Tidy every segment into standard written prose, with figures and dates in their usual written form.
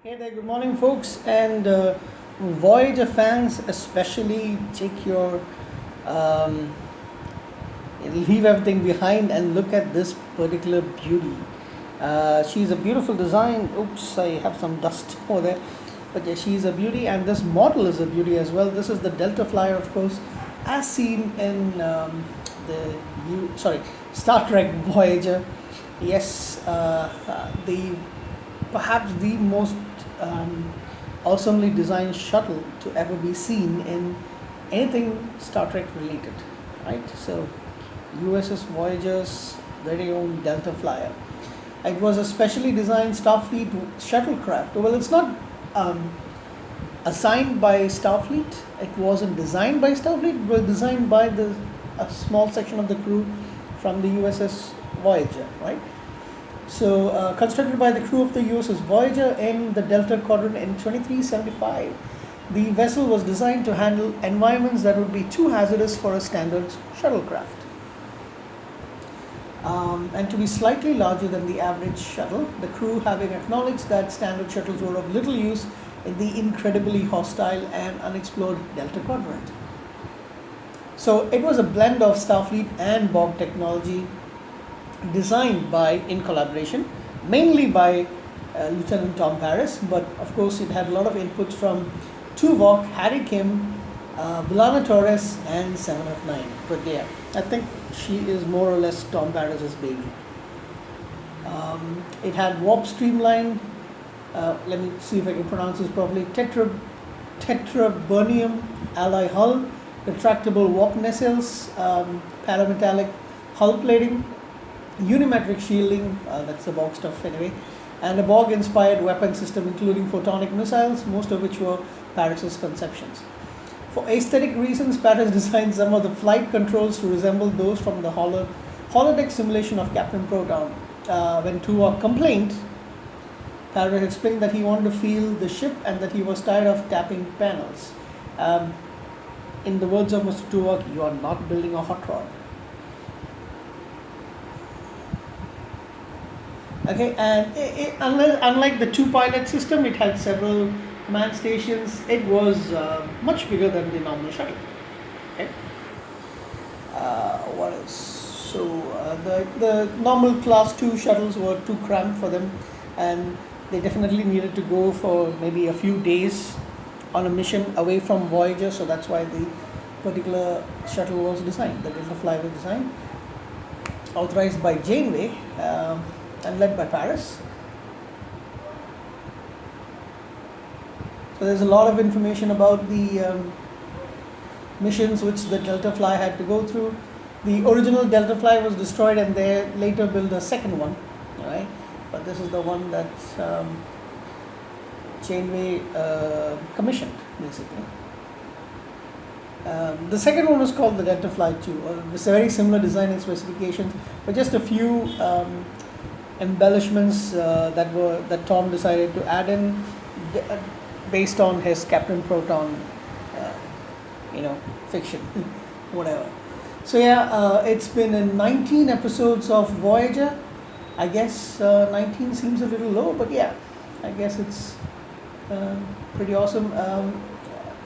Hey there, good morning, folks, and Voyager fans, especially take your um, leave everything behind and look at this particular beauty. She's a beautiful design. Oops, I have some dust over there, but yeah, she's a beauty, and this model is a beauty as well. This is the Delta Flyer, of course, as seen in the Star Trek Voyager. Yes, the perhaps the most um, awesomely designed shuttle to ever be seen in anything Star Trek related, right? So, USS Voyager's very own Delta Flyer. It was a specially designed Starfleet shuttlecraft. Well, it's not um, assigned by Starfleet. It wasn't designed by Starfleet. It was designed by a small section of the crew from the USS Voyager, right? So, constructed by the crew of the USS Voyager in the Delta Quadrant in 2375, the vessel was designed to handle environments that would be too hazardous for a standard shuttlecraft. And to be slightly larger than the average shuttle, the crew having acknowledged that standard shuttles were of little use in the incredibly hostile and unexplored Delta Quadrant. So, it was a blend of Starfleet and Borg technology designed by in collaboration mainly by Lieutenant Tom Paris, but of course it had a lot of inputs from Tuvok, Harry Kim, Bilana Torres, and 7 of 9. But yeah, I think she is more or less Tom Paris's baby. It had warp streamline. Let me see if I can pronounce this properly. Tetraburnium alloy hull, retractable warp nacelles, parametallic hull plating, unimetric shielding, that's the Borg stuff anyway, and a Borg inspired weapon system including photonic missiles, most of which were Paris's conceptions. For aesthetic reasons, Paris designed some of the flight controls to resemble those from the holodeck simulation of Captain Proton. When Tuvok complained, Paris explained that he wanted to feel the ship and that he was tired of tapping panels. In the words of Mr. Tuvok, you are not building a hot rod. Okay, and unlike the two pilot system, it had several command stations. It was much bigger than the normal shuttle. Okay. What else? So the normal class 2 shuttles were too cramped for them, and they definitely needed to go for maybe a few days on a mission away from Voyager. So that's why the particular shuttle was designed. The Delta Flyer was designed, authorized by Janeway. And led by Paris. So there's a lot of information about the missions which the Delta Flyer had to go through. The original Delta Flyer was destroyed, and they later built a second one, right? But this is the one that Janeway commissioned, basically. The second one was called the Delta Flyer 2. It's a very similar design and specifications, but just a few embellishments that Tom decided to add in based on his Captain Proton, fiction, whatever. So yeah, it's been in 19 episodes of Voyager. I guess 19 seems a little low, but yeah, I guess it's pretty awesome.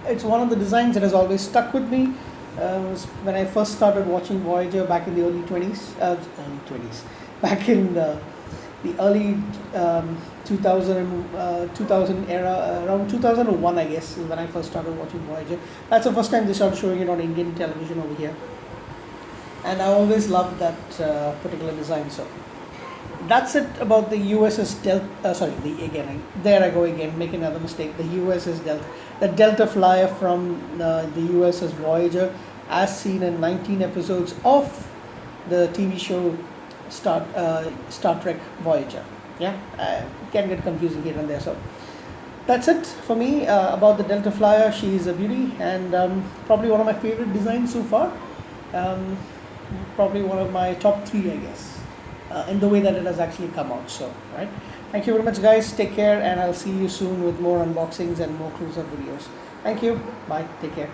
It's one of the designs that has always stuck with me. Was when I first started watching Voyager back in the early 20s, back in the early 2000 era, around 2001, I guess, is when I first started watching Voyager. That's the first time they started showing it on Indian television over here, and I always loved that particular design. So that's it about the USS Delta. There I go again, making another mistake. The USS Delta, the Delta Flyer from the USS Voyager, as seen in 19 episodes of the TV show Star Trek Voyager. Yeah, can get confusing here and there. So that's it for me about the Delta Flyer. She is a beauty, and probably one of my favorite designs so far. Probably one of my top 3, I guess, in the way that it has actually come out. So, right. Thank you very much, guys. Take care, and I'll see you soon with more unboxings and more cruiser videos. Thank you. Bye. Take care.